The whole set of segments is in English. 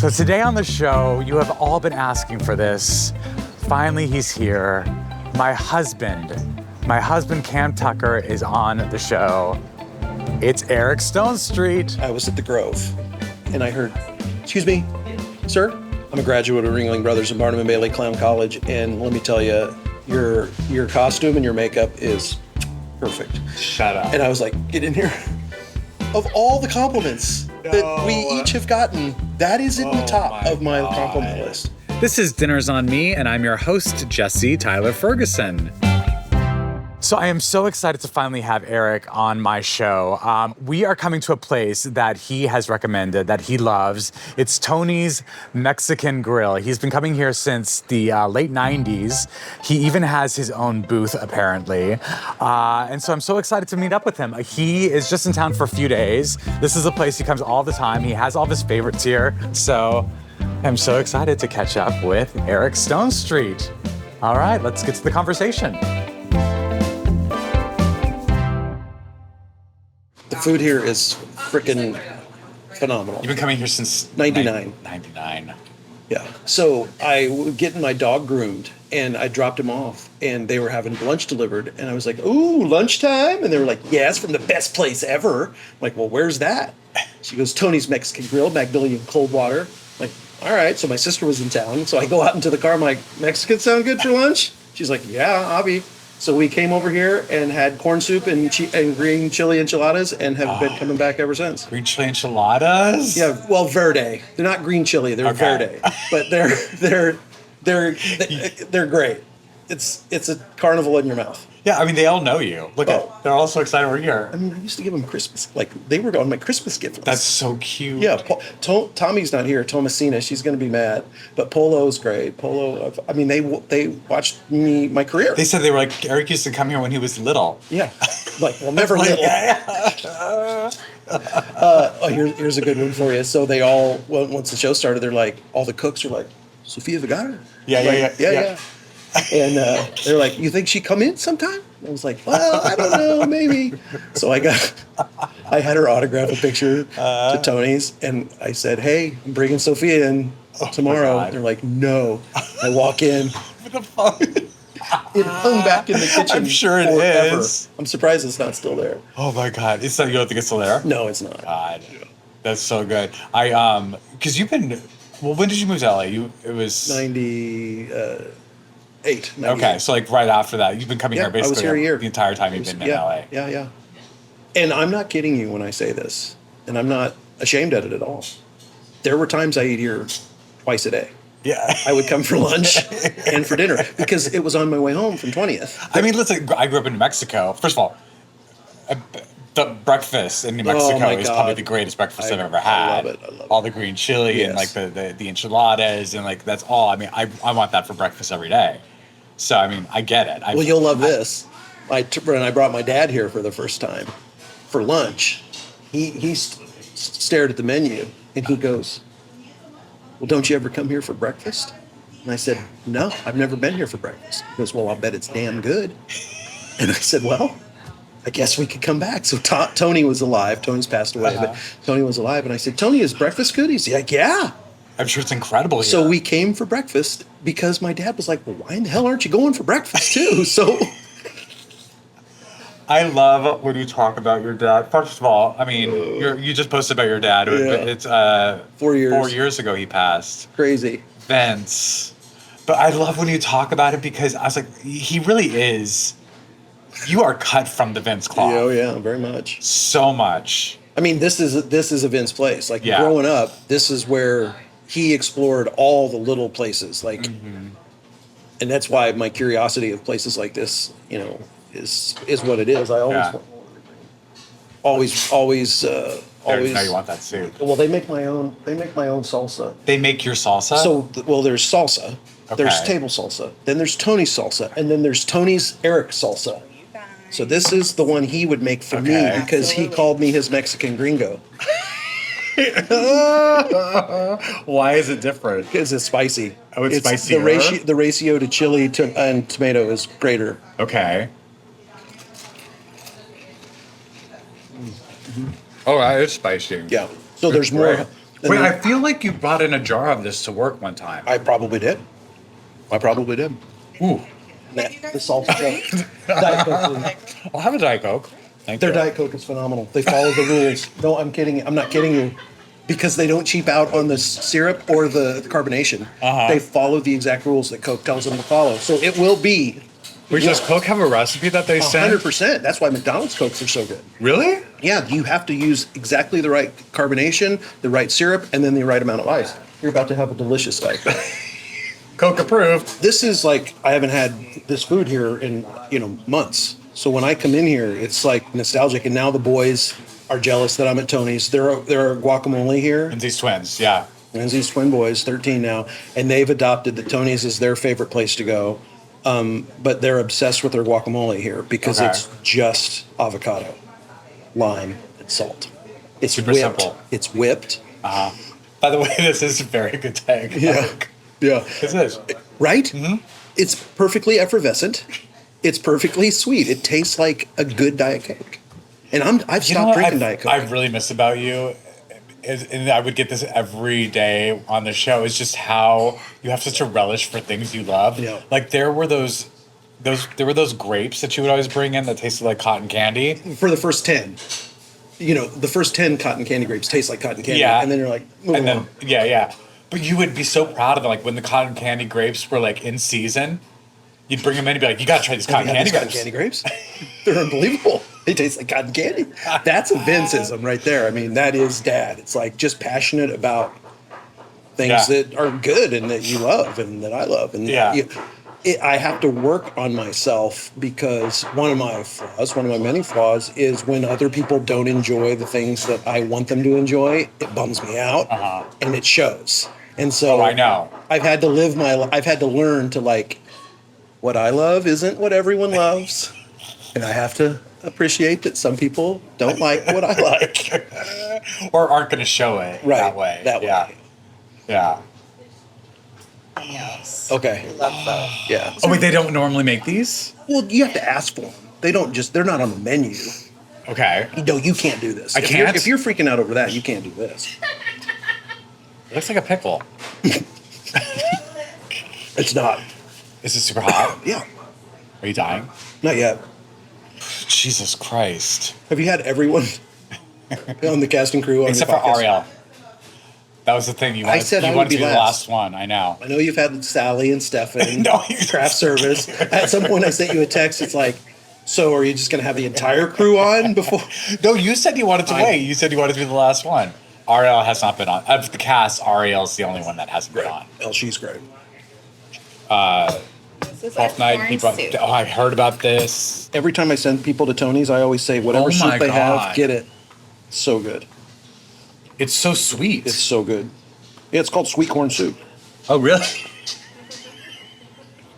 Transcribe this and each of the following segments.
So today on the show, you have all been asking for this. Finally, he's here. My husband Cam Tucker is on the show. It's Eric Stonestreet. I was at the Grove and I heard, "Excuse me, sir? I'm a graduate of Ringling Brothers and Barnum and Bailey Clown College, and let me tell you, your costume and your makeup is perfect." Shut up. And I was like, "Get in here." Of all the compliments that we each have gotten, that is in the top of my compliment list. This is Dinners on Me, and I'm your host, Jesse Tyler Ferguson. So I am so excited to finally have Eric on my show. We are coming to a place that he has recommended, that he loves. It's Tony's Mexican Grill. He's been coming here since the late 90s. He even has his own booth, apparently. And so I'm so excited to meet up with him. He is just in town for a few days. This is a place he comes all the time. He has all of his favorites here. So I'm so excited to catch up with Eric Stonestreet. All right, let's get to the conversation. The food here is freaking phenomenal. You've been coming here since 99. 99. Yeah. So I was getting my dog groomed and I dropped him off and they were having lunch delivered and I was like, "Ooh, lunchtime?" And they were like, "Yes, from the best place ever." I'm like, "Well, where's that?" She goes, "Tony's Mexican Grill, Magnolia Coldwater." I'm like, all right. So my sister was in town. So I go out into the car. I'm like, "Mexican sound good for lunch?" She's like, "Yeah, Abby." So we came over here and had corn soup and green chili enchiladas and have been coming back ever since. Green chili enchiladas? Yeah, well, verde. They're not green chili, they're verde. But they're great. It's a carnival in your mouth. Yeah, I mean, they all know you. Look at, they're all so excited we're here. I mean, I used to give them Christmas, like they were on my Christmas gift list. That's so cute. Yeah, Tommy's not here. Thomasina, she's going to be mad. But Polo's great. Polo, I mean, they watched my career. They said they were like, Eric used to come here when he was little. Yeah, like, well, never little. Here's a good one for you. So they all, once the show started, they're like, all the cooks are like, "Sofia Vergara?" Yeah. And they're like, "You think she'd come in sometime?" I was like, "Well, I don't know, maybe." So I had her autograph a picture to Tony's, and I said, "Hey, I'm bringing Sophia in tomorrow." They're like, "No." I walk in. What the fuck? It hung back in the kitchen. I'm sure it forever. is. I'm surprised it's not still there. Oh my God. You don't think it's still there? No, it's not. God. That's so good. Because you've been, well, when did you move to LA? It was 98. Okay, so like right after that, you've been coming here basically I was here a year. the entire time you've been in LA. Yeah. And I'm not kidding you when I say this, and I'm not ashamed at it at all. There were times I ate here twice a day. Yeah. I would come for lunch and for dinner because it was on my way home from 20th. I mean, listen, I grew up in New Mexico. First of all, the breakfast in New Mexico is probably the greatest breakfast I've ever had. I love it. All the green chili and like the enchiladas and like that's all. I mean, I want that for breakfast every day. So, I mean, I get it. Well, you'll love this. When I brought my dad here for the first time for lunch, he stared at the menu and he goes, "Well, don't you ever come here for breakfast?" And I said, "No, I've never been here for breakfast." He goes, "Well, I'll bet it's damn good." And I said, "Well, I guess we could come back." So Tony was alive. Tony's passed away, but Tony was alive. And I said, "Tony, is breakfast good?" He's like, "Yeah." I'm sure it's incredible here. So we came for breakfast because my dad was like, "Well, why in the hell aren't you going for breakfast too?" So I love when you talk about your dad. First of all, I mean, you just posted about your dad. Yeah. It's 4 years. 4 years ago he passed. Crazy. Vince. But I love when you talk about it because I was like, he really is. You are cut from the Vince cloth. Oh yeah, very much. So much. I mean, this is a Vince place. Like growing up, this is where he explored all the little places. Like, and that's why my curiosity of places like this, is what it is. I always. Now you want that soup. Well, they make my own salsa. They make your salsa? So, there's salsa. Okay. There's table salsa. Then there's Tony's salsa, and then there's Tony's Eric salsa. So this is the one he would make for me because he called me his Mexican gringo. Why is it different? Because it's spicy. Oh, it's spicier? The ratio to chili and tomato is greater. Okay. Oh, that is spicy. Yeah. So there's more. And Wait, then I feel like you brought in a jar of this to work one time. I probably did. Ooh. The salsa Diet Coke, please. I'll have a Diet Coke. Thank Their you. Diet Coke is phenomenal. They follow the rules. No, I'm kidding. I'm not kidding you. Because they don't cheap out on the syrup or the carbonation. They follow the exact rules that Coke tells them to follow. So it will be. Wait, does Coke have a recipe that they send? 100%. That's why McDonald's Cokes are so good. Really? Yeah, you have to use exactly the right carbonation, the right syrup, and then the right amount of ice. You're about to have a delicious Diet Coke. Coke approved. This is like, I haven't had this food here in, months. So when I come in here, it's like nostalgic. And now the boys are jealous that I'm at Tony's. There are guacamole here. And these twins, yeah. Lindsay's twin boys, 13 now, and they've adopted that Tony's is their favorite place to go. But they're obsessed with their guacamole here because it's just avocado, lime, and salt. It's Super whipped. simple. It's whipped. By the way, this is a very good take. Yeah. This is. Right? Mm-hmm. It's perfectly effervescent. It's perfectly sweet. It tastes like a good Diet Coke. And I've stopped drinking Diet Coke. I really miss about you, and I would get this every day on the show, is just how you have such a relish for things you love. Yeah. Like there were those grapes that you would always bring in that tasted like cotton candy. For the first 10. The first 10 cotton candy grapes taste like cotton candy. Yeah. And then you're like, move And along. then yeah. But you would be so proud of them, like when the cotton candy grapes were like in season, you'd bring them in and be like, "You gotta try these cotton candy grapes." Cotton candy grapes. They're unbelievable. They taste like cotton candy. That's a Vinceism right there. I mean, that is Dad. It's like just passionate about things that are good and that you love and that I love. And I have to work on myself because one of my many flaws, is when other people don't enjoy the things that I want them to enjoy. It bums me out, and it shows. And so I know. I've had to learn to like, what I love isn't what everyone loves. And I have to appreciate that some people don't like what I like. Or aren't going to show it that way. Yeah. Yes. Okay. Love those. Yeah. Oh, wait, they don't normally make these? Well, you have to ask for them. They're not on the menu. Okay. No, you can't do this. I can't? If you're freaking out over that, you can't do this. It looks like a pickle. It's not. Is it super hot? Yeah. Are you dying? Not yet. Jesus Christ. Have you had everyone on the cast and crew on Except your for podcast? Ariel. That was the thing. You wanted, said you I would wanted be to be the last. last one. I know. I know you've had Sally and Stefan, No, craft service. At some point, I sent you a text. It's like, so are you just going to have the entire crew on before? No, you said you wanted to wait. You said you wanted to be the last one. Ariel has not been on. Of the cast, Ariel's the only one that hasn't been on. Oh, she's great. This is 12th night, he brought, soup. I heard about this. Every time I send people to Tony's, I always say, whatever Oh soup my they God. have, get it. So good. It's so sweet. It's so good. Yeah, it's called sweet corn soup. Oh, really?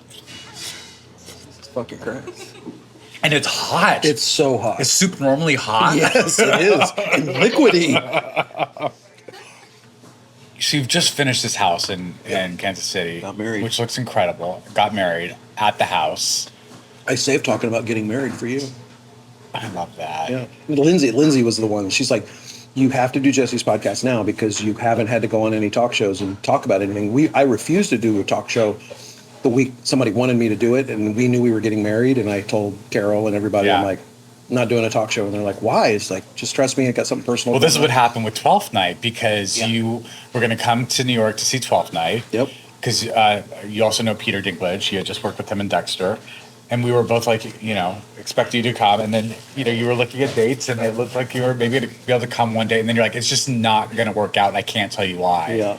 It's fucking great. And it's hot. It's so hot. Is soup normally hot? Yes, it is. And liquidy. So you've just finished this house in Kansas City. Got married. Which looks incredible. Got married at the house. I saved talking about getting married for you. I love that. Yeah. Lindsay was the one. She's like, you have to do Jesse's podcast now because you haven't had to go on any talk shows and talk about anything. I refused to do a talk show the week somebody wanted me to do it, and we knew we were getting married, and I told Carol and everybody, I'm like, I'm not doing a talk show. And they're like, why? It's like, just trust me, I got something personal. Well, this is what happened with 12th Night because you were going to come to New York to see 12th Night. Yep. Because you also know Peter Dinklage. You had just worked with him in Dexter. And we were both like, expecting you to come. And then, you were looking at dates and it looked like you were maybe going to be able to come one day. And then you're like, it's just not going to work out. And I can't tell you why. Yeah.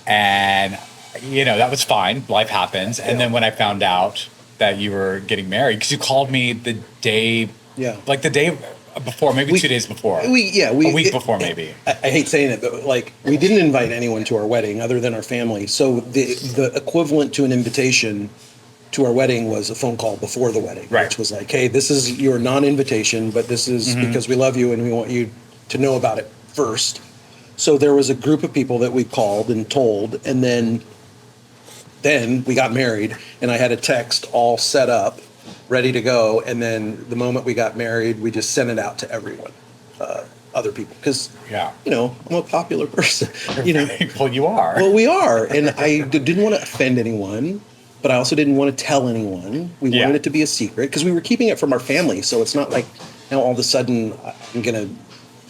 And, that was fine. Life happens. And then when I found out that you were getting married, because you called me the day, like the day before, maybe 2 days before. A week before, maybe. I hate saying it, but like we didn't invite anyone to our wedding other than our family. So the equivalent to an invitation to our wedding was a phone call before the wedding, which was like, hey, this is your non-invitation, but this is because we love you and we want you to know about it first. So there was a group of people that we called and told, and then we got married, and I had a text all set up, ready to go. And then the moment we got married, we just sent it out to everyone other people because, Yeah. I'm a popular person. Well, you are. Well, we are, and I didn't want to offend anyone, but I also didn't want to tell anyone. We wanted it to be a secret because we were keeping it from our family. So it's not like now all of a sudden I'm gonna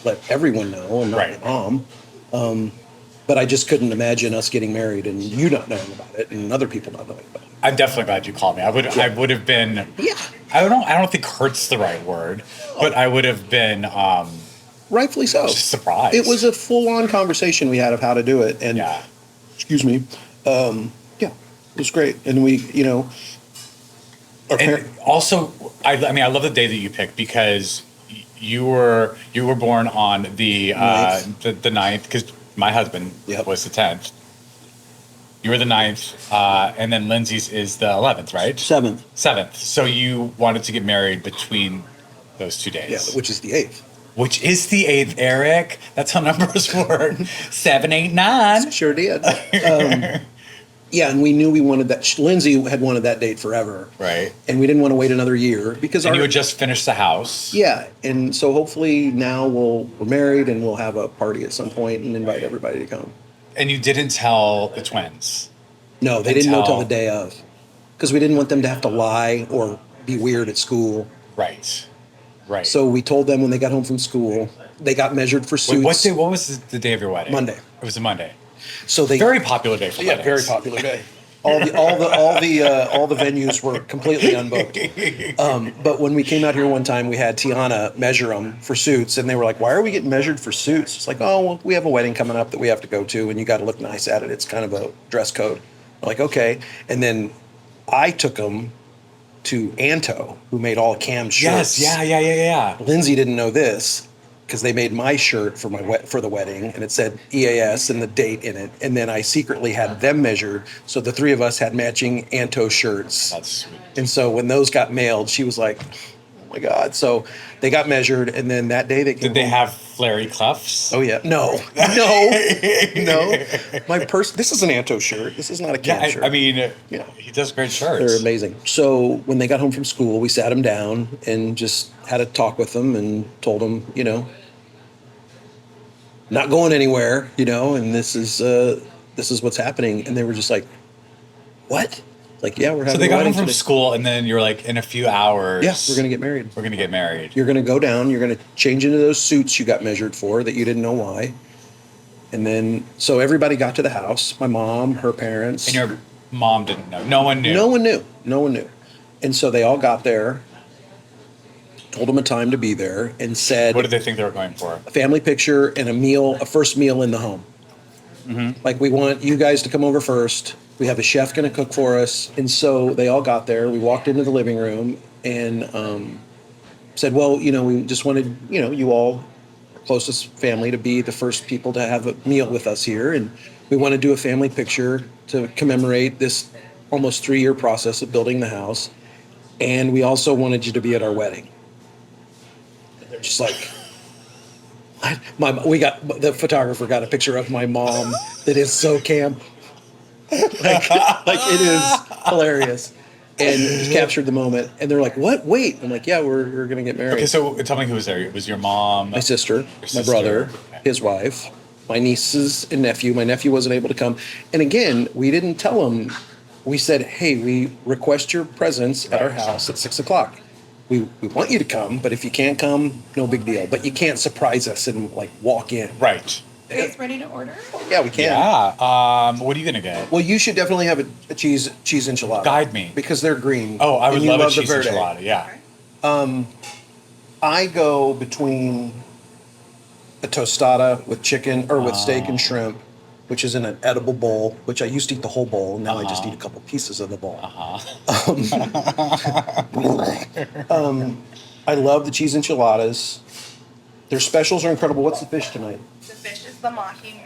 let everyone know and not my mom. But I just couldn't imagine us getting married and you not knowing about it and other people not knowing about it. I'm definitely glad you called me. I would have been. Yeah. I don't think hurt's the right word, but I would have been. Rightfully so. Just surprised. It was a full-on conversation we had of how to do it, and excuse me, it was great. And we, also, I love the day that you picked because you were born on the 9th because my husband was the 10th. You were the 9th, and then Lindsay's is the 11th, right? 7th. So you wanted to get married between those 2 days. Yeah, which is the 8th. Which is the 8th, Eric. That's how numbers work. 7, 8, 9. Sure did. Yeah, and we knew we wanted that. Lindsay had wanted that date forever. Right. And we didn't want to wait another year because you had just finished the house. Yeah, and so hopefully now we're married and we'll have a party at some point and invite everybody to come. And you didn't tell the twins? No, they didn't know till the day of. Because we didn't want them to have to lie or be weird at school. Right. So we told them when they got home from school, they got measured for suits. Wait, what was the day of your wedding? Monday. It was a Monday. So they very popular day for weddings. Yeah, very popular day. All the venues were completely unbooked. But when we came out here one time, we had Tiana measure them for suits, and they were like, "Why are we getting measured for suits?" It's like, "Oh, well, we have a wedding coming up that we have to go to, and you got to look nice at it. It's kind of a dress code." We're like, okay. And then I took them to Anto, who made all Cam's shirts. Yes, yeah. Lindsay didn't know this because they made my shirt for the wedding, and it said EAS and the date in it. And then I secretly had them measured, so the three of us had matching Anto shirts. That's sweet. And so when those got mailed, she was like, "Oh my God!" So they got measured, and then that day they came. Did they have flary cuffs? Oh yeah, no. My purse. This is an Anto shirt. This is not a Cam shirt. I mean, he does great shirts. They're amazing. So when they got home from school, we sat them down and just had a talk with them and told them, not going anywhere, and this is what's happening. And they were just like, "What?" Like, yeah, we're having. So they a got wedding home from today. school, and then you're like, in a few hours. Yeah, we're gonna get married. We're gonna get married. You're gonna go down. You're gonna change into those suits you got measured for that you didn't know why. And then, so everybody got to the house. My mom, her parents. And your mom didn't know. No one knew. No one knew. And so they all got there, told them a time to be there, and said, "What did they think they were going for?" A family picture and a first meal in the home. Mm-hmm. Like, we want you guys to come over first. We have a chef going to cook for us. And so they all got there. We walked into the living room and said, well, we just wanted, you all, our closest family, to be the first people to have a meal with us here. And we want to do a family picture to commemorate this almost 3-year process of building the house. And we also wanted you to be at our wedding. And they're just like... the photographer got a picture of my mom that is so Cam. like it is hilarious, and just captured the moment. And they're like, "What? Wait!" I'm like, "Yeah, we're gonna get married." Okay, so tell me who was there. It was your mom, my sister, my brother, his wife, my nieces and nephew. My nephew wasn't able to come, and again, we didn't tell him. We said, "Hey, we request your presence at our house at 6:00. We want you to come, but if you can't come, no big deal. But you can't surprise us and walk in." Right. Are you guys ready to order? Yeah, we can. Yeah. What are you gonna get? Well, you should definitely have a cheese enchilada. Guide me. Because they're green. Oh, I would love a cheese verde. enchilada. Yeah. I go between a tostada with chicken or with steak and shrimp, which is in an edible bowl, which I used to eat the whole bowl. Now I just eat a couple pieces of the bowl. I love the cheese enchiladas. Their specials are incredible. What's the fish tonight? The fish is the mahi.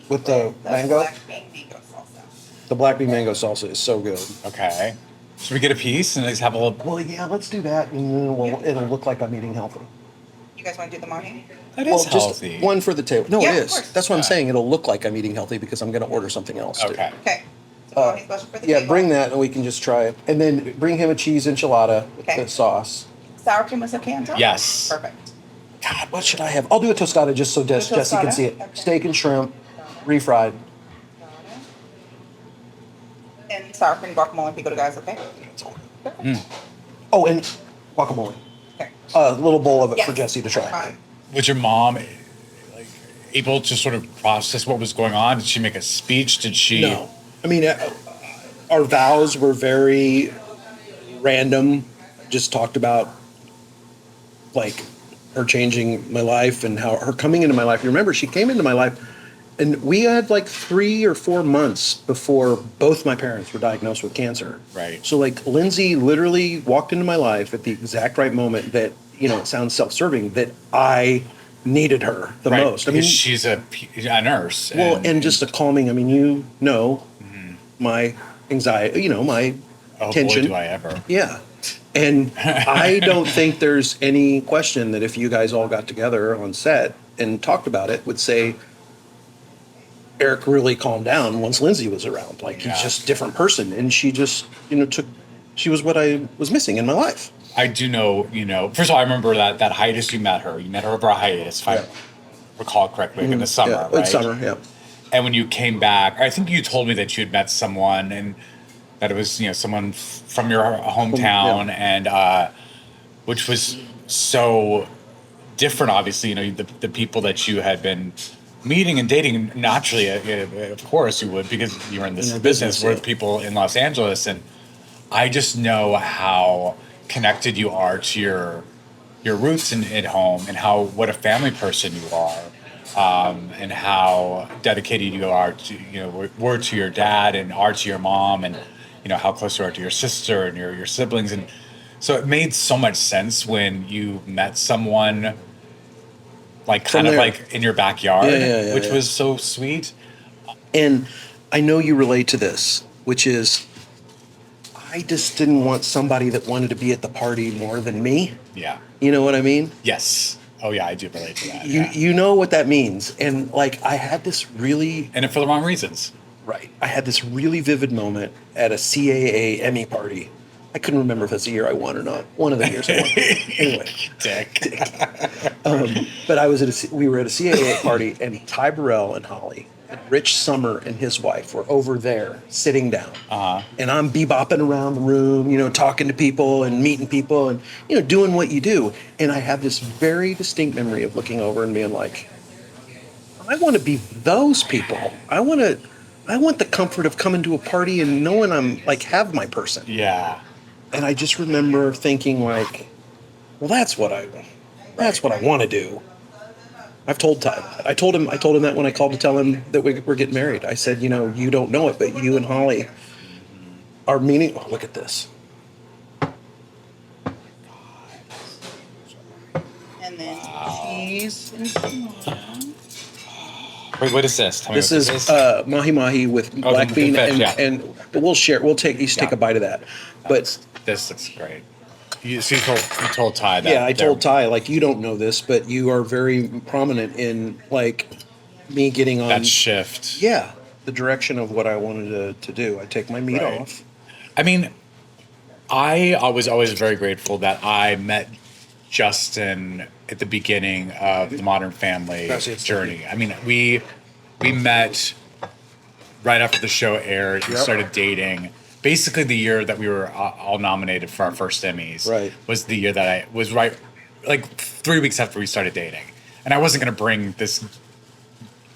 With the mango? Black bean mango salsa. The black bean mango salsa is so good. Okay. Should we get a piece and just have a little? Well, yeah, let's do that, and then it'll look like I'm eating healthy. You guys want to do the mahi? That is healthy. Just one for the table. No, Yeah, it of is. course. That's what I'm saying. It'll look like I'm eating healthy because I'm going to order something else. Too. Okay. Okay. So mahi special for the Yeah, table. bring that and we can just try it. And then bring him a cheese enchilada with Okay. the sauce. Sour cream with some Canton? Yes. Perfect. God, what should I have? I'll do a tostada just so Jesse can tostada? see it. Okay. Steak and shrimp, refried. And sour cream guacamole pico de gallo, okay? Oh, and guacamole. Okay. A little bowl of it Yes. for Jesse to try. Fine. Was your mom like able to sort of process what was going on? Did she make a speech? Did she? No. I mean, our vows were very random. Just talked about, like, her changing my life and how her coming into my life. You remember, she came into my life, and we had like 3 or 4 months before both my parents were diagnosed with cancer. Right. So, like, Lindsay literally walked into my life at the exact right moment that, you know, it sounds self-serving, that I needed her the Right, most. I because mean, she's a nurse. well, and just a calming. I mean, you know, my anxiety, you know, my oh tension. boy, do I ever. Yeah. And I don't think there's any question that if you guys all got together on set and talked about it, would say Eric really calmed down once Lindsay was around. Like, he's just a different person. And she just, you know, she was what I was missing in my life. I do know, you know, first of all, I remember that hiatus you met her. You met her over a hiatus, if I recall correctly, in the summer, Yeah, right? in summer, yeah. And when you came back, I think you told me that you had met someone and that it was, you know, someone from your hometown, and which was so different, obviously, you know, the people that you had been meeting and dating. Naturally, of course you would, because you're in this business with people in Los Angeles. And I just know how connected you are to your roots at home, and what a family person you are. And how dedicated you are to, you know, were to your dad and are to your mom, and, you know, how close you are to your sister and your siblings. And so it made so much sense when you met someone like kind of like in your backyard, which was so sweet. And I know you relate to this, which is, I just didn't want somebody that wanted to be at the party more than me. Yeah. You know what I mean? Yes. Oh yeah, I do relate to that. You know what that means. And, like, I had this really... And for the wrong reasons. Right. I had this really vivid moment at a CAA Emmy party. I couldn't remember if that's the year I won or not. One of the years I won. Anyway. Dick. But we were at a CAA party, and Ty Burrell and Holly and Rich Summer and his wife were over there sitting down. And I'm bebopping around the room, you know, talking to people and meeting people and, you know, doing what you do. And I have this very distinct memory of looking over and being like, I want to be those people. I want the comfort of coming to a party and knowing I'm, like, have my person. Yeah. And I just remember thinking, like, well, that's what I want to do. I've told Ty. I told him that when I called to tell him that we're getting married. I said, you know, you don't know it, but you and Holly are meaning. Oh, look at this. And then cheese and tomato. Wait, what is this? Tell me This what is mahi mahi with black bean, fish, and but we'll share. We'll each take a bite of that. But this looks great. You told Ty that. yeah, I told Ty, like, you don't know this, but you are very prominent in, like, me getting on that shift. Yeah, the direction of what I wanted to do. I take my meat off. I mean, I was always very grateful that I met Justin at the beginning of the Modern Family journey. I mean, we met right after the show aired. We started dating. Basically, the year that we were all nominated for our first Emmys was the year that I was like 3 weeks after we started dating. And I wasn't going to bring this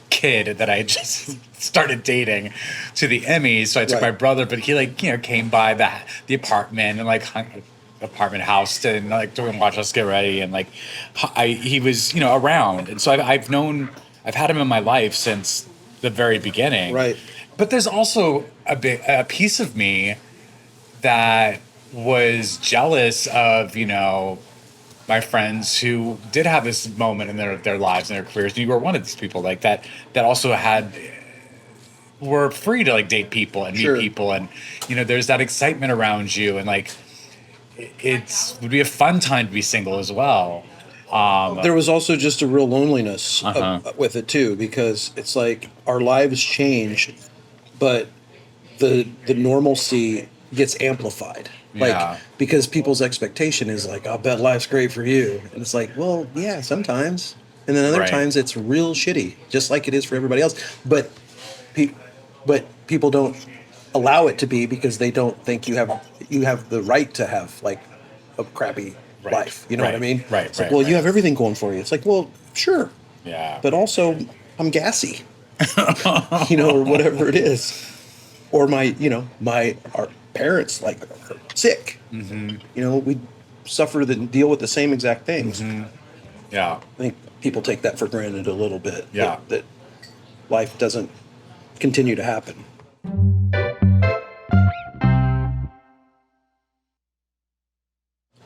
kid that I had just started dating to the Emmys. So I took my brother, but he, like, you know, came by the apartment and, like, hung apartment house and, like, to watch us get ready. And, like, he was, you know, around. And so I've had him in my life since the very beginning. Right. But there's also a piece of me that was jealous of, you know, my friends who did have this moment in their lives and their careers. And you were one of these people like that also were free to, like, date people and meet people. And, you know, there's that excitement around you. And, like, would be a fun time to be single as well. There was also just a real loneliness with it too, because it's like our lives change, but the normalcy gets amplified. Yeah. Because people's expectation is like, I bet life's great for you. And it's like, well, yeah, sometimes. And then other Right. times it's real shitty, just like it is for everybody else. But people don't allow it to be because they don't think you have the right to have like a crappy Right. life. You know what I Right. mean? Right. It's like, Right. well, Right. you have everything going for you. It's like, well, sure. Yeah. But also I'm gassy. Or whatever it is. Or our parents like are sick. Mm-hmm. We suffer and deal with the same exact things. Mm-hmm. Yeah. I think people take that for granted a little bit. Yeah. That life doesn't continue to happen.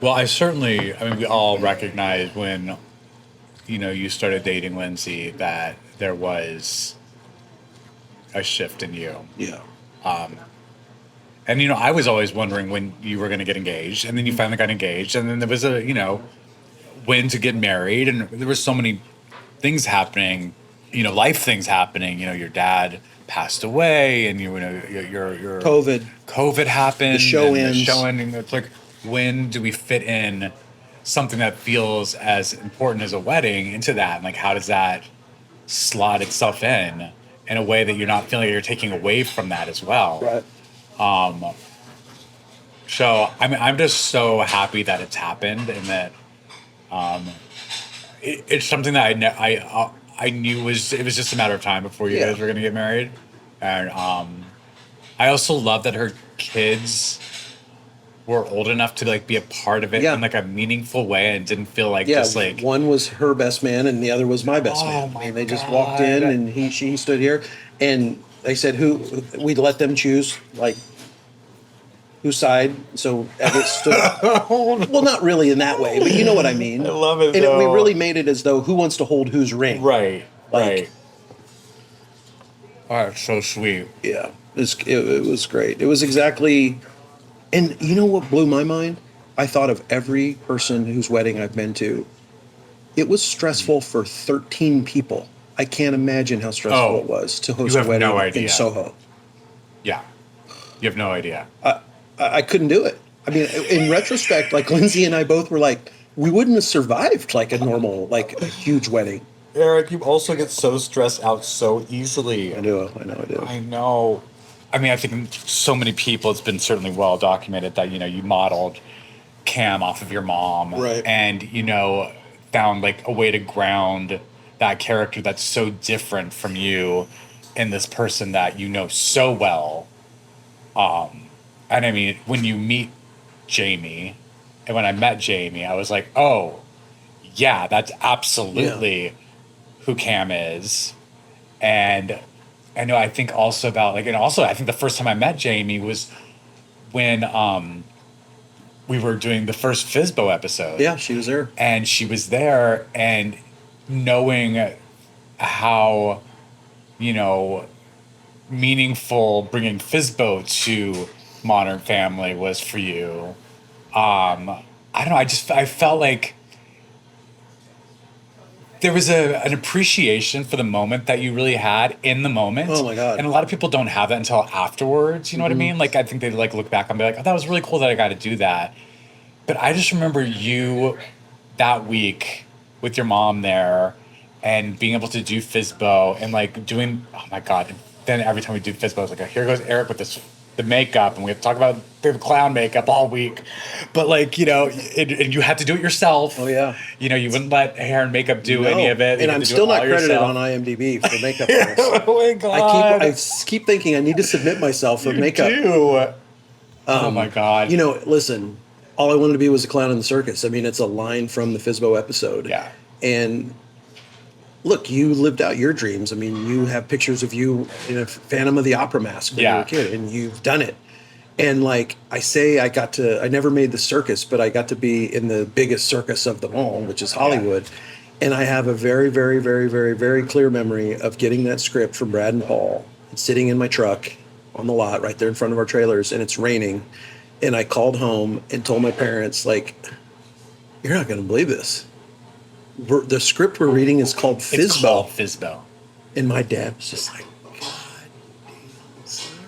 Well, we all recognize when, you started dating Lindsay that there was a shift in you. Yeah. And, I was always wondering when you were going to get engaged, and then you finally got engaged, and then there was when to get married, and there were so many things happening, life things happening. Your dad passed away, and your COVID happened. The show and ends. The show ending. It's like, when do we fit in something that feels as important as a wedding into that? And like, how does that slot itself in a way that you're not feeling like you're taking away from that as well? Right. So I'm just so happy that it's happened, and that it's something that I knew it was just a matter of time before you guys were gonna get married. And I also love that her kids were old enough to like be a part of it in like a meaningful way, and didn't feel like just like one was her best man and the other was my best man. They just walked in and she stood here, and they said we'd let them choose like whose side. So Everett stood. Well, not really in that way, but you know what I mean. I love it. And we really made it as though who wants to hold whose ring. Right. Like, Oh, it's so sweet. Yeah, it was great. It was exactly. And you know what blew my mind? I thought of every person whose wedding I've been to. It was stressful for 13 people. I can't imagine how stressful it was to host a wedding in Soho. Yeah. You have no idea. I couldn't do it. I mean, in retrospect, like Lindsay and I both were like, we wouldn't have survived like a normal, like a huge wedding. Eric, you also get so stressed out so easily. I do. I know. I mean, I think so many people, it's been certainly well documented that, you modeled Cam off of your mom. Right. And, found like a way to ground that character that's so different from you in this person that you know so well. And I mean, when you meet Jamie, and when I met Jamie, I was like, oh, yeah, that's absolutely who Cam is. And I know, I think also about like, and also I think the first time I met Jamie was when we were doing the first Fizbo episode. Yeah, she was there. And she was there, and knowing how, meaningful bringing Fizbo to Modern Family was for you. I don't know, I felt like there was an appreciation for the moment that you really had in the moment. Oh my God. And a lot of people don't have that until afterwards, you know what I mean? Like, I think they like look back and be like, oh, that was really cool that I got to do that. But I just remember you that week with your mom there and being able to do Fizbo and like doing, oh my God. And then every time we do Fizbo, it's like, here goes Eric with the makeup, and we have to talk about the clown makeup all week. But like, and you had to do it yourself. Oh yeah. You wouldn't let hair and makeup do any of it. And I'm still not credited on IMDB for makeup artists. Oh my God. I keep thinking I need to submit myself for makeup. Oh my God. Listen, all I wanted to be was a clown in the circus. I mean, it's a line from the Fizbo episode. Yeah. And look, you lived out your dreams. I mean, you have pictures of you in a Phantom of the Opera mask when you were a kid, and you've done it. And like I say, I never made the circus, but I got to be in the biggest circus of them all, which is Hollywood. Yeah. And I have a very, very, very, very, very clear memory of getting that script from Brad and Paul and sitting in my truck on the lot right there in front of our trailers, and it's raining. And I called home and told my parents, like, you're not going to believe this. The script we're reading is called Fizbo. It's called Fizbo. And my dad was just like, God damn, son.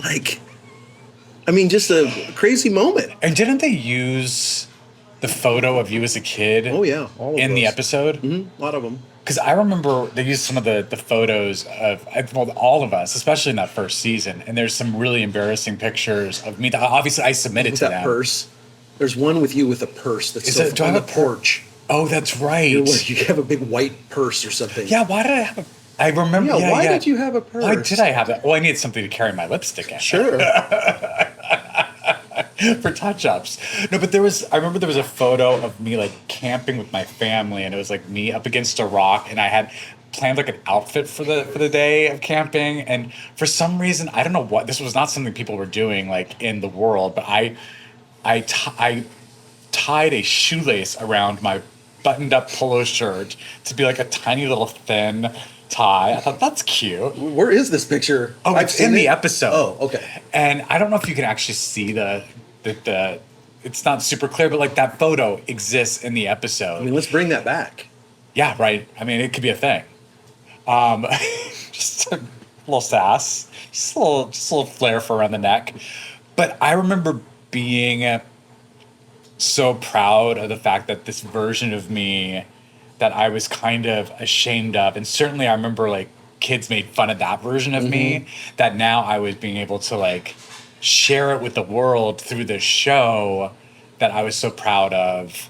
Like, I mean, just a crazy moment. And didn't they use the photo of you as a kid? Oh yeah, all of in the those. episode. Mm-hmm. A lot of them. Because I remember they used some of the photos of all of us, especially in that first season. And there's some really embarrassing pictures of me that obviously I submitted With to that them. purse. There's one with you with a purse that's Do I on have the a porch. Oh, that's right. You have a big white purse or something. Yeah, why did I have a... I remember... Yeah, why did you have a purse? Why did I have that? Well, I needed something to carry my lipstick in. Sure. For touch-ups. No, but I remember there was a photo of me like camping with my family, and it was like me up against a rock, and I had planned like an outfit for the day of camping, and for some reason, I don't know what, this was not something people were doing like in the world, but I tied a shoelace around my buttoned up polo shirt to be like a tiny little thin tie. I thought that's cute. Where is this picture? Oh, I've it's seen in the it. episode. Oh, okay. And I don't know if you can actually see the it's not super clear, but like that photo exists in the episode. I mean, let's bring that back. Yeah, right. I mean, it could be a thing. Just a little sass, just a little flair for around the neck. But I remember being so proud of the fact that this version of me that I was kind of ashamed of, and certainly I remember like kids made fun of that version of me, that now I was being able to like share it with the world through this show that I was so proud of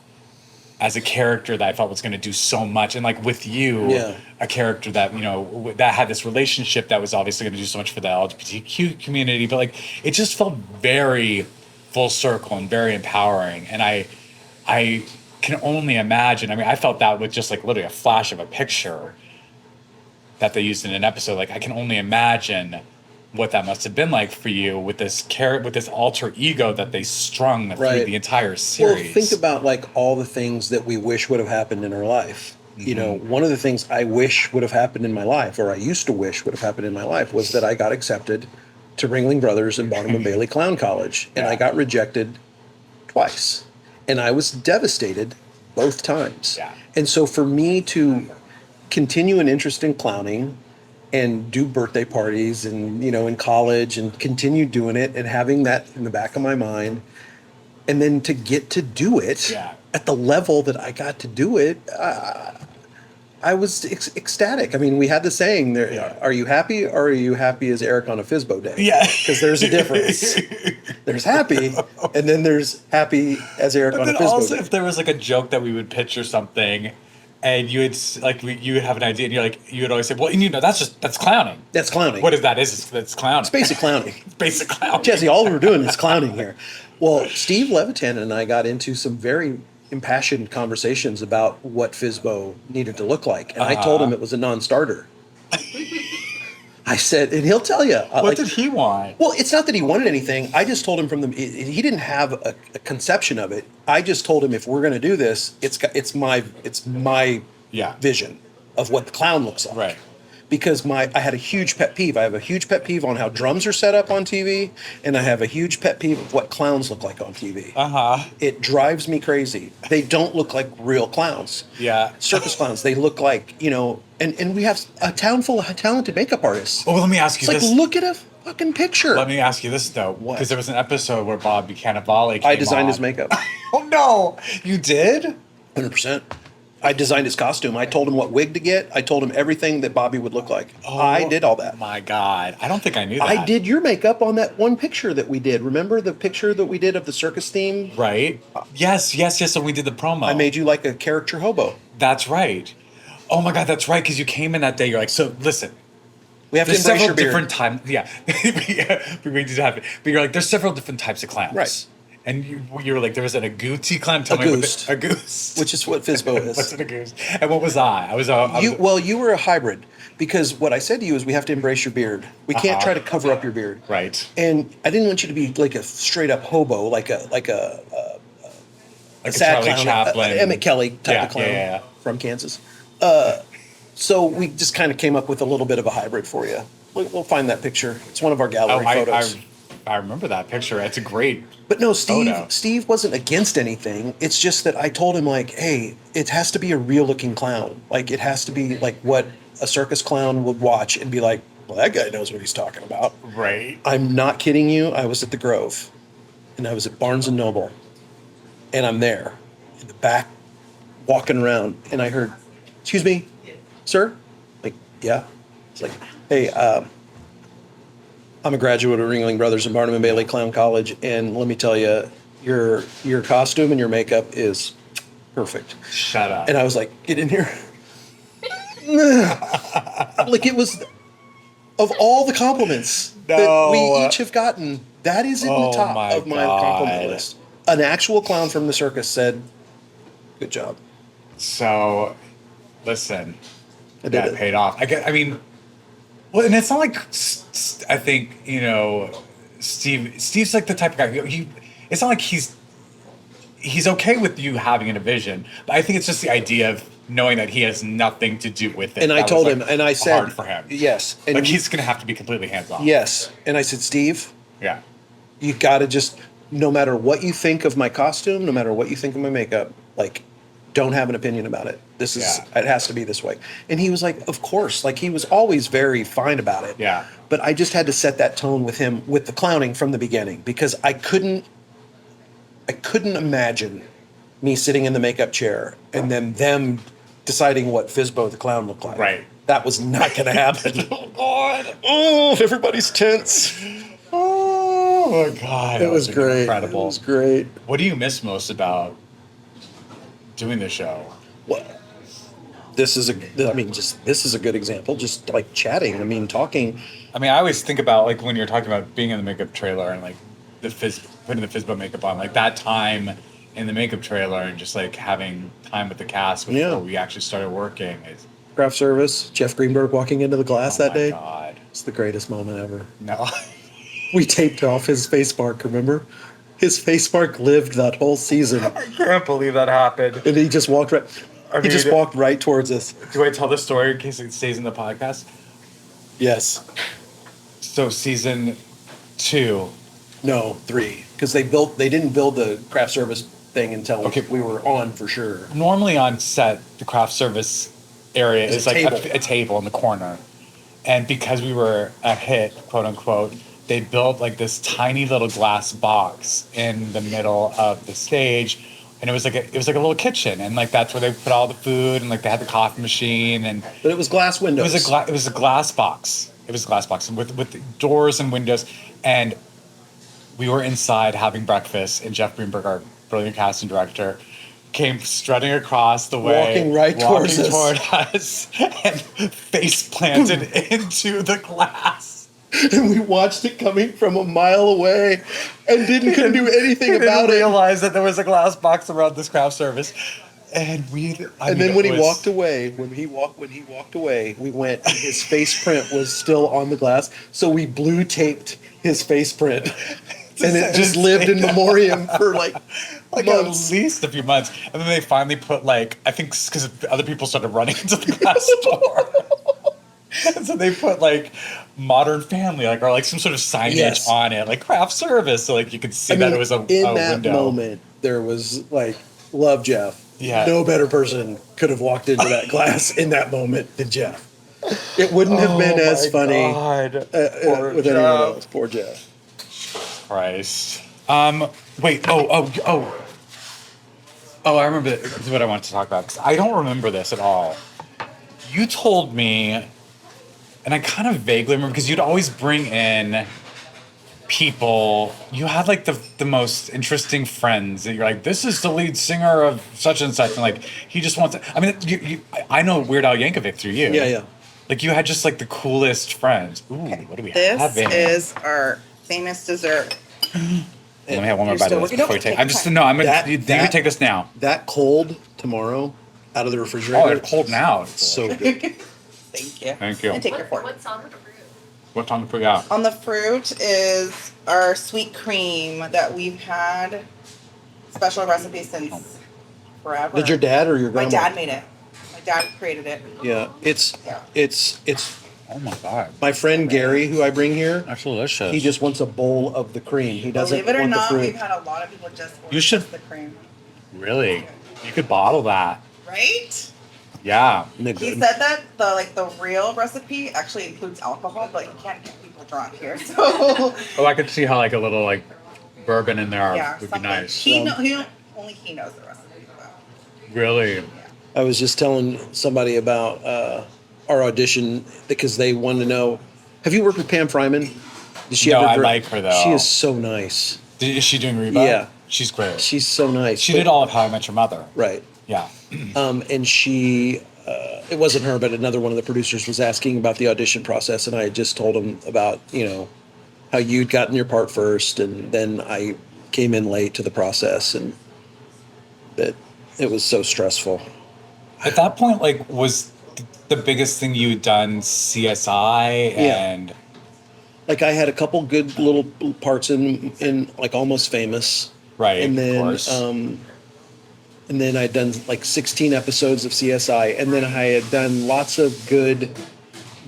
as a character that I felt was going to do so much. And like with you, a character that, you know, that had this relationship that was obviously going to do so much for the LGBTQ community, but like it just felt very full circle and very empowering. And I can only imagine, I mean, I felt that with just like literally a flash of a picture that they used in an episode. Like I can only imagine what that must have been like for you with this alter ego that they strung through the entire series. Well, think about like all the things that we wish would have happened in our life. You know, one of the things I wish would have happened in my life, or I used to wish would have happened in my life, was that I got accepted to Ringling Brothers and Barnum and Bailey Clown College, and I got rejected twice, and I was devastated both times. And so for me to continue an interest in clowning and do birthday parties and, you know, in college and continue doing it and having that in the back of my mind, and then to get to do it at the level that I got to do it, I was ecstatic. I mean, we had the saying there, are you happy or are you happy as Eric on a Fizbo day? Yeah. Because there's a difference. There's happy, and then there's happy as Eric on a Fizbo also, day. if there was like a joke that we would pitch or something, and you would like you would have an idea, and you're like, you would always say, well, you know, that's clowning. That's clowning. What is that? It's clowning. It's basic clowning. It's basic clowning. Jesse, all we're doing is clowning here. Well, Steve Levitan and I got into some very impassioned conversations about what Fizbo needed to look like. And I told him it was a non-starter. I said, and he'll tell you. What did he want? Well, it's not that he wanted anything. I just told him he didn't have a conception of it. I just told him, if we're going to do this, it's my vision of what the clown looks like. Right. Because I had a huge pet peeve. I have a huge pet peeve on how drums are set up on TV, and I have a huge pet peeve of what clowns look like on TV. It drives me crazy. They don't look like real clowns. Yeah. Circus clowns. They look like, you know, and we have a town full of talented makeup artists. Oh, well, let me ask you It's this. like, look at a fucking picture. Let me ask you this, though. What? Because there was an episode where Bobby Cannavale came I designed on. his makeup. Oh, no. You did? 100%. I designed his costume. I told him what wig to get. I told him everything that Bobby would look like. I did all that. My God. I don't think I knew that. I did your makeup on that one picture that we did. Remember the picture that we did of the circus theme? Right. Yes. So we did the promo. I made you like a caricature hobo. That's right. Oh my God, that's right. Because you came in that day. You're like, so listen. We have to There's embrace several your beard. different times. Yeah. We need to have it. But you're like, there's several different types of clowns. Right. And you were like, there was an agouti clown. Tell A me what goose. A goose. Which is what Fizbo is. What's an goose? And what was I? You were a hybrid, because what I said to you is we have to embrace your beard. We can't try to cover up your beard. Right. And I didn't want you to be like a straight up hobo, like a sad Charlie clown, Chaplin. Emmett Kelly type of clown from Kansas. So we just kind of came up with a little bit of a hybrid for you. We'll find that picture. It's one of our gallery photos. I remember that picture. It's a great. But no, photo. Steve wasn't against anything. It's just that I told him, like, hey, it has to be a real looking clown. Like, it has to be like what a circus clown would watch and be like, well, that guy knows what he's talking about. Right. I'm not kidding you. I was at the Grove, and I was at Barnes and Noble, and I'm there in the back, walking around, and I heard, "Excuse me, sir." Like, yeah. It's like, hey, I'm a graduate of Ringling Brothers and Barnum and Bailey Clown College, and let me tell you, your costume and your makeup is perfect. Shut up. And I was like, get in here. Like, it was, of all the compliments that we each have gotten, that is in the top of my compliment list. An actual clown from the circus said, good job. So, listen, I that did it. paid off. I mean, well, and it's not like, I think, you know, Steve's like the type of guy, it's not like he's okay with you having a vision, but I think it's just the idea of knowing that he has nothing to do with it. And I told him, and I said, hard for him. Yes. And like, he's going to have to be completely hands-off. yes. And I said, Steve, Yeah. you got to just, no matter what you think of my costume, no matter what you think of my makeup, like, don't have an opinion about it. This is, it has to be this way. And he was like, of course. Like, he was always very fine about it. Yeah. But I just had to set that tone with him, with the clowning from the beginning, because I couldn't imagine me sitting in the makeup chair and then them deciding what Fizbo the clown looked like. Right. That was not going to happen. Oh, God. Oh, everybody's tense. Oh, my God. It was great. Incredible. It was great. What do you miss most about doing the show? Well, this is a good example. Just like chatting. I mean, talking. I mean, I always think about, like, when you're talking about being in the makeup trailer and, like, putting the Fizbo makeup on, like, that time in the makeup trailer and just, like, having time with the cast before we actually started working. Craft service. Jeff Greenberg walking into the glass that day. Oh, my God. It's the greatest moment ever. No. We taped off his face mark, remember? His face mark lived that whole season. I can't believe that happened. And he just walked right. He just walked right towards us. Do I tell the story in case it stays in the podcast? Yes. So season 2. No, 3. Because they didn't build the craft service thing until we were on for sure. Normally on set, the craft service area is like a table in the corner. And because we were a hit, quote unquote, they built like this tiny little glass box in the middle of the stage. And it was like a little kitchen, and like that's where they put all the food, and like they had the coffee machine, and but it was glass windows. It was a glass box. It was a glass box with doors and windows, and we were inside having breakfast, and Jeff Greenberg, our brilliant casting director, came strutting across the way, walking toward us, and face planted into the glass. And we watched it coming from a mile away, and couldn't do anything about it. Realize that there was a glass box around this craft service, and then when he walked away, we went. His face print was still on the glass, so we blue taped his face print, and it just lived in memoriam for like months. At least a few months, and then they finally put I think because other people started running into the glass door. And so they put Modern Family, or some sort of signage on it, craft service, so you could see that it was a window. In that moment, there was love Jeff. Yeah. No better person could have walked into that glass in that moment than Jeff. It wouldn't have been as funny with anyone else. Poor Jeff. Christ. Wait. Oh, I remember. This is what I wanted to talk about, because I don't remember this at all. You told me, and I kind of vaguely remember, because you'd always bring in people. You had the most interesting friends. And you're like, this is the lead singer of such and such, and he just wants to. I mean, I know Weird Al Yankovic through you. Yeah. You had just the coolest friends. Ooh, what do we have? This is our famous dessert. Let me have one more bite of this before you take. I'm gonna. You can take this now. That cold tomorrow, out of the refrigerator. Oh, they're cold now. So good. Thank you. Thank you. And take your fork. What's on the fruit? What's on the fruit? Yeah. On the fruit is our sweet cream that we've had special recipe since forever. Did your dad or your grandma? My dad made it. My dad created it. Yeah, it's. Oh my God. My friend Gary, who I bring here, That's delicious. he just wants a bowl of the cream. He doesn't Believe it or want not, the we've fruit. had a lot of people just order You should- just the cream. Really. You could bottle that. Right? Yeah. He said that the real recipe actually includes alcohol, but you can't get people drunk here. So Oh, I could see how like a little like bourbon in there would something. be nice. Only he knows the recipe. But. Really? I was just telling somebody about our audition because they wanted to know. Have you worked with Pam Fryman? Did she No, ever I like her though. She is so nice. Is she doing Reba? Yeah. She's great. She's so nice. She did all of How I Met Your Mother. Right. Yeah. And she, it wasn't her, but another one of the producers was asking about the audition process, and I had just told him about, how you'd gotten your part first, and then I came in late to the process, and that it was so stressful. At that point, like, was the biggest thing you'd done CSI and... Like I had a couple good little parts in like Almost Famous. Right, and then, of course. And then I'd done like 16 episodes of CSI, and then I had done lots of good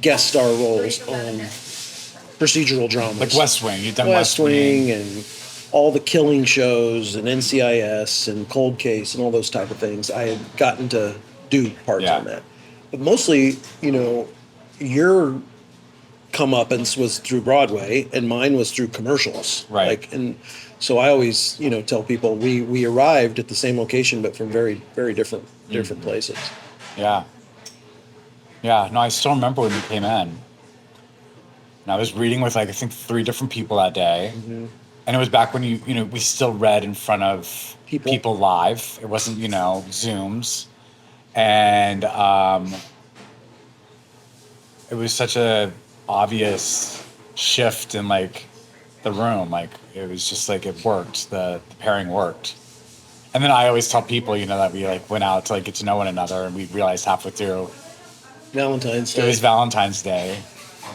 guest star roles on procedural dramas. Like West Wing. You've done West Wing and all the killing shows and NCIS and Cold Case and all those type of things. I had gotten to do parts on that. But mostly, your comeuppance was through Broadway and mine was through commercials. Right. And so I always, tell people we arrived at the same location but from very, very different places. Yeah. Yeah. No, I still remember when you came in. And I was reading with I think 3 different people that day. Mm-hmm. And it was back when we still read in front of people live. It wasn't, Zooms. And it was such a obvious shift in like the room. Like it was just like it worked. The pairing worked. And then I always tell people, that we like went out to like get to know one another, and we realized halfway through Valentine's Day. It was Valentine's Day.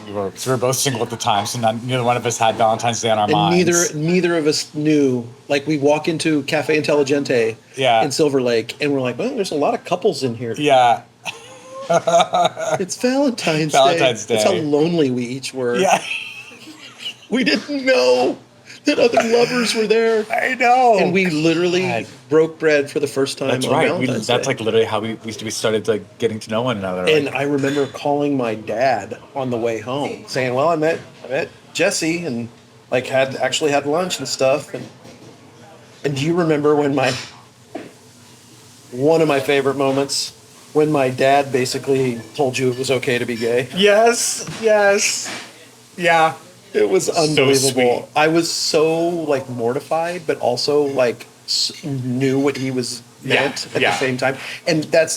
We were both single at the time, so neither one of us had Valentine's Day on our minds. Neither of us knew. Like we walk into Cafe Intelligente in Silver Lake, and we're like, well, there's a lot of couples in here. Yeah. It's Valentine's Day. Valentine's Day. That's how lonely we each were. Yeah. We didn't know that other lovers were there. I know. And we literally broke bread for the first time. That's on right. Valentine's Day. That's like literally how we started like getting to know one another. And I remember calling my dad on the way home, saying, "Well, I met Jesse and like had lunch and stuff." And do you remember when one of my favorite moments? When my dad basically told you it was okay to be gay. Yes. Yeah. It was unbelievable. So I was so like mortified, but also like knew what he was meant at the same time. And that's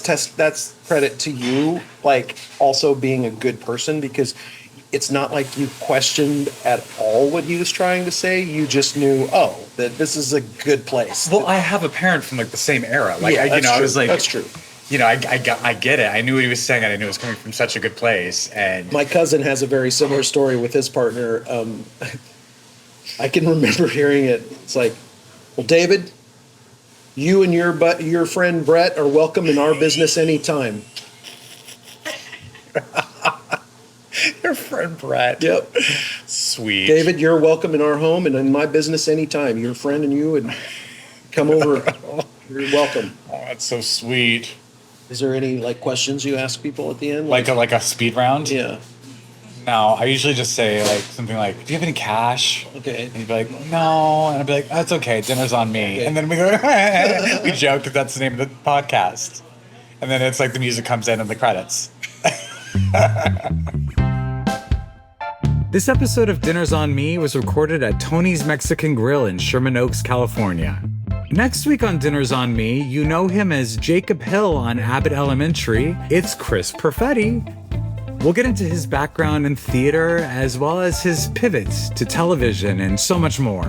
credit to you, like also being a good person, because it's not like you questioned at all what he was trying to say. You just knew, that this is a good place. Well, I have a parent from like the same era. Like, I was like, that's true. I get it. I knew what he was saying, and I knew it was coming from such a good place. And my cousin has a very similar story with his partner. I can remember hearing it. It's like, well, David, you and your friend Brett are welcome in our business anytime. Your friend Brett. Yep. Sweet. David, you're welcome in our home and in my business anytime. Your friend and you would come over. You're welcome. Oh, that's so sweet. Is there any like questions you ask people at the end? Like a speed round? Yeah. No, I usually just say like something like, "Do you have any cash?" Okay. And you'd be like, "No," and I'd be like, "That's okay. Dinner's on me." Okay. And then we go, we joke that that's the name of the podcast, and then it's like the music comes in and the credits. This episode of Dinner's on Me was recorded at Tony's Mexican Grill in Sherman Oaks, California. Next week on Dinner's on Me, you know him as Jacob Hill on Abbott Elementary. It's Chris Perfetti. We'll get into his background in theater as well as his pivots to television and so much more.